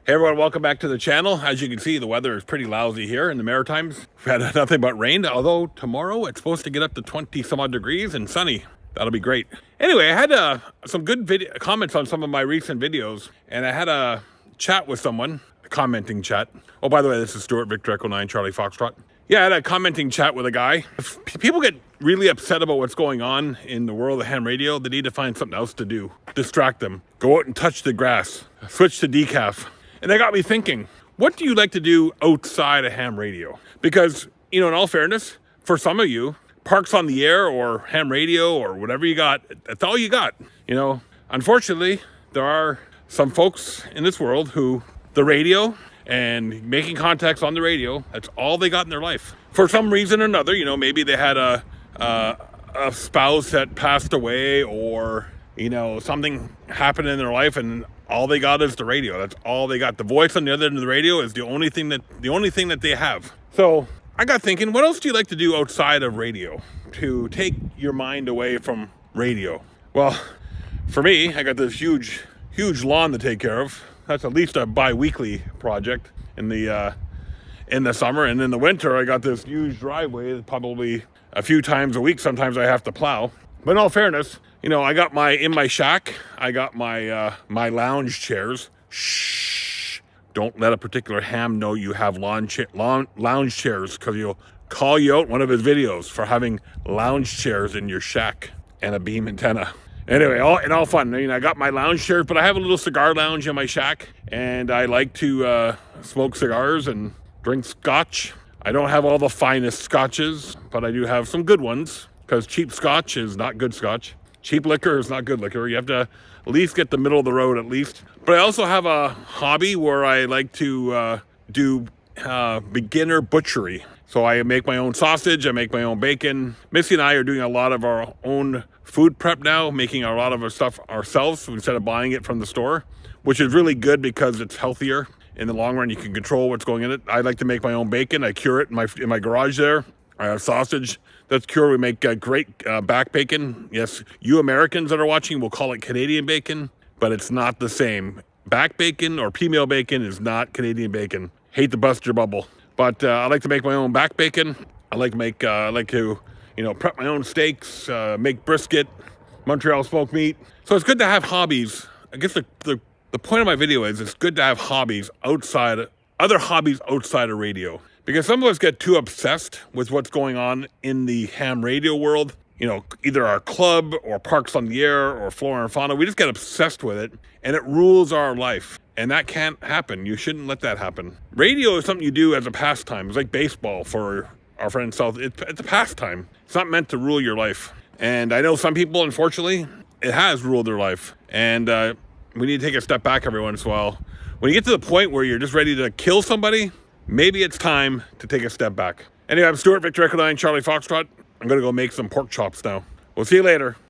Hey everyone, welcome back to the channel. As you can see, the weather is pretty lousy here in the Maritimes. We've had nothing but rain, although tomorrow it's supposed to get up to 20 some odd degrees and sunny. That'll be great. Anyway, I had some good comments on some of my recent videos, and I had a chat with someone, a commenting chat. Oh, by the way, this is Stuart Victor Echo 9 Charlie Foxtrot. Yeah, I had a commenting chat with a guy. If people get really upset about what's going on in the world of ham radio, they need to find something else to do. Distract them. Go out and touch the grass. Switch to decaf. And that got me thinking, what do you like to do outside of ham radio? Because, you know, in all fairness, for some of you, Parks on the Air or ham radio or whatever you got, that's all you got. You know, unfortunately, there are some folks in this world who the radio and making contacts on the radio, that's all they got in their life. For some reason or another, you know, maybe they had a spouse that passed away, or, you know, something happened in their life and all they got is the radio. That's all they got. The voice on the other end of the radio is the only thing that they have. So I got thinking, what else do you like to do outside of radio to take your mind away from radio? Well, for me, I got this huge lawn to take care of. That's at least a bi-weekly project in the summer, and in the winter, I got this huge driveway, probably a few times a week. Sometimes I have to plow. But in all fairness, you know, I got in my shack, I got my lounge chairs. Shh! Don't let a particular ham know you have lounge chairs, because he'll call you out in one of his videos for having lounge chairs in your shack and a beam antenna. Anyway, all fun. I mean, I got my lounge chairs, but I have a little cigar lounge in my shack, and I like to smoke cigars and drink scotch. I don't have all the finest scotches, but I do have some good ones, because cheap scotch is not good scotch. Cheap liquor is not good liquor. You have to at least get the middle of the road at least. But I also have a hobby where I like to do beginner butchery. So I make my own sausage, I make my own bacon. Missy and I are doing a lot of our own food prep now, making a lot of our stuff ourselves instead of buying it from the store, which is really good because it's healthier. In the long run, you can control what's going in it. I like to make my own bacon. I cure it in my garage there. I have sausage that's cured. We make great back bacon. Yes, you Americans that are watching will call it Canadian bacon, but it's not the same. Back bacon or female bacon is not Canadian bacon. Hate to bust your bubble. But I like to make my own back bacon. I like to, you know, prep my own steaks, make brisket, Montreal smoked meat. So it's good to have hobbies. I guess the point of my video is it's good to have hobbies other hobbies outside of radio. Because some of us get too obsessed with what's going on in the ham radio world. You know, either our club or Parks on the Air or Flora and Fauna. We just get obsessed with it, and it rules our life. And that can't happen. You shouldn't let that happen. Radio is something you do as a pastime. It's like baseball for our friend South. It's a pastime. It's not meant to rule your life. And I know some people, unfortunately, it has ruled their life. And we need to take a step back every once in a while. When you get to the point where you're just ready to kill somebody, maybe it's time to take a step back. Anyway, I'm Stuart Victor Echo 9 Charlie Foxtrot. I'm going to go make some pork chops now. We'll see you later.